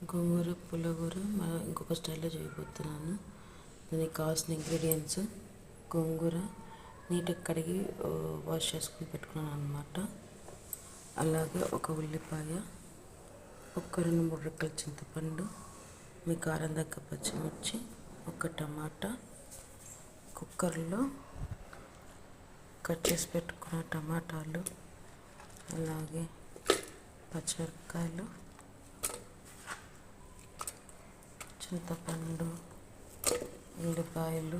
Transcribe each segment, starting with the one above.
గోంగూర పుల్లగూర ఇంకొక స్టైల్లో చేయబోతున్నాను. దానికి కావాల్సిన ఇంగ్రీడియంట్స్: గోంగూర నీట్గా కడిగి వాష్ చేసుకుని పెట్టుకున్నాను అన్నమాట. అలాగే ఒక ఉల్లిపాయ, ఒక 2-3 రెక్కల చింతపండు, మీ కారం దగ్గర పచ్చిమిర్చి, ఒక టమాటా, కుక్కర్లో కట్ చేసి పెట్టుకున్న టమాటాలు, అలాగే పచ్చిమిరపకాయలు, చింతపండు, ఉల్లిపాయలు,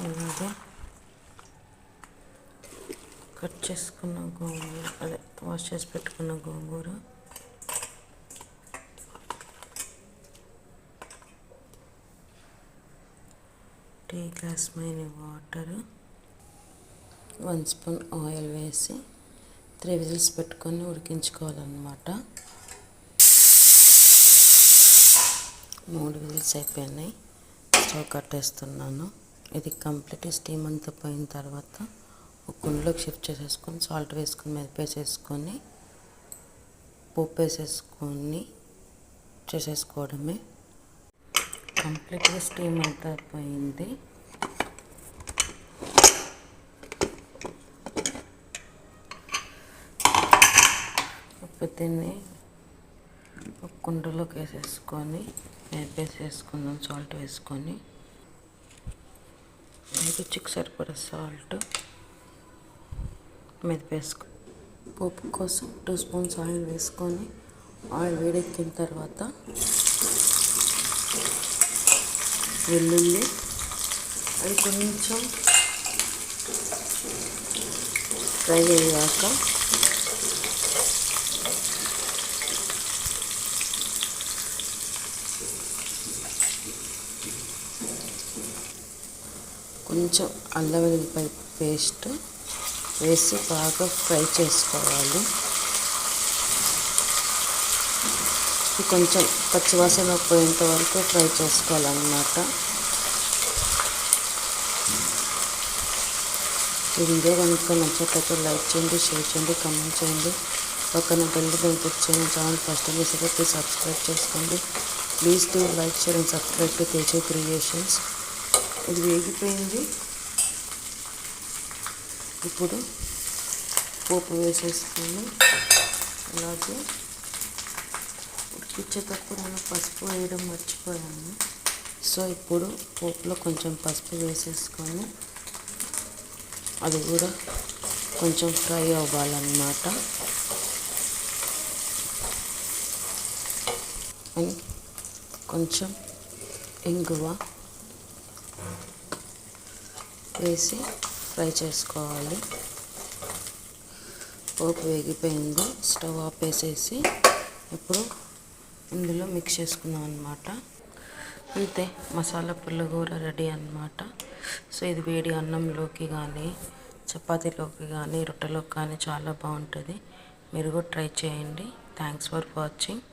అలాగే కట్ చేసుకున్న గోంగూర, వాష్ చేసి పెట్టుకున్న గోంగూర, టీ గ్లాస్ మైన వాటర్, 1 స్పూన్ ఆయిల్ వేసి 3 విజిల్స్ పెట్టుకొని ఉడికించుకోవాలన్నమాట. 3 విజిల్స్ అయిపోయినాయి. స్టవ్ కట్టేస్తున్నాను. ఇది కంప్లీట్ స్టీమ్ అంతా పోయిన తర్వాత ఒక కుండలోకి షిఫ్ట్ చేసేసుకొని సాల్ట్ వేసుకొని మెదిపేసేసుకొని పోపు వేసేసుకొని చేసేసుకోవడమే. కంప్లీట్గా స్టీమ్ అంతా పోయింది. ఇప్పుడు దీన్ని ఒక కుండలోకి వేసేసుకొని మెదిపేసేసుకుందాం. సాల్ట్ వేసుకొని రుచికి సరిపడా సాల్ట్ మెదిపేసుకో. పోపు కోసం 2 స్పూన్స్ ఆయిల్ వేసుకొని ఆయిల్ వేడెక్కిన తర్వాత వెల్లుల్లి, అది కొంచెం ఫ్రై అయ్యాక కొంచెం అల్లం వెల్లుల్లిపాయ పేస్ట్ వేసి బాగా ఫ్రై చేసుకోవాలి. కొంచెం పచ్చివాసన పోయేంత వరకు ఫ్రై చేసుకోవాలన్నమాట. ఈ వీడియో కనుక నచ్చినట్లయితే లైక్ చేయండి, షేర్ చేయండి, కామెంట్ చేయండి. పక్కన బెల్ బటన్ క్లిక్ చేయండి. ఛానల్ ఫస్ట్ టైం చేసేది ప్లీజ్ సబ్స్క్రైబ్ చేసుకోండి. Please do like, share and subscribe to Teja creations. ఇది వేగిపోయింది. ఇప్పుడు పోపు వేసేసుకొని అలాగే ఉడికించేటప్పుడు నేను పసుపు వేయడం మర్చిపోయాను. సో ఇప్పుడు పోపులో కొంచెం పసుపు వేసేసుకొని అది కూడా కొంచెం ఫ్రై అవ్వాలన్నమాట. అండ్ కొంచెం ఇంగువ వేసి ఫ్రై చేసుకోవాలి. పోపు వేగిపోయింది. స్టవ్ ఆపేసేసి ఇప్పుడు ఇందులో మిక్స్ చేసుకుందాం అన్నమాట. అంతే, మసాలా పుల్లగూర రెడీ అన్నమాట. సో ఇది వేడి అన్నంలోకి కానీ, చపాతీలోకి కానీ, రొట్టెలోకి కానీ చాలా బాగుంటుంది. మీరు కూడా ట్రై చేయండి. Thanks for watching.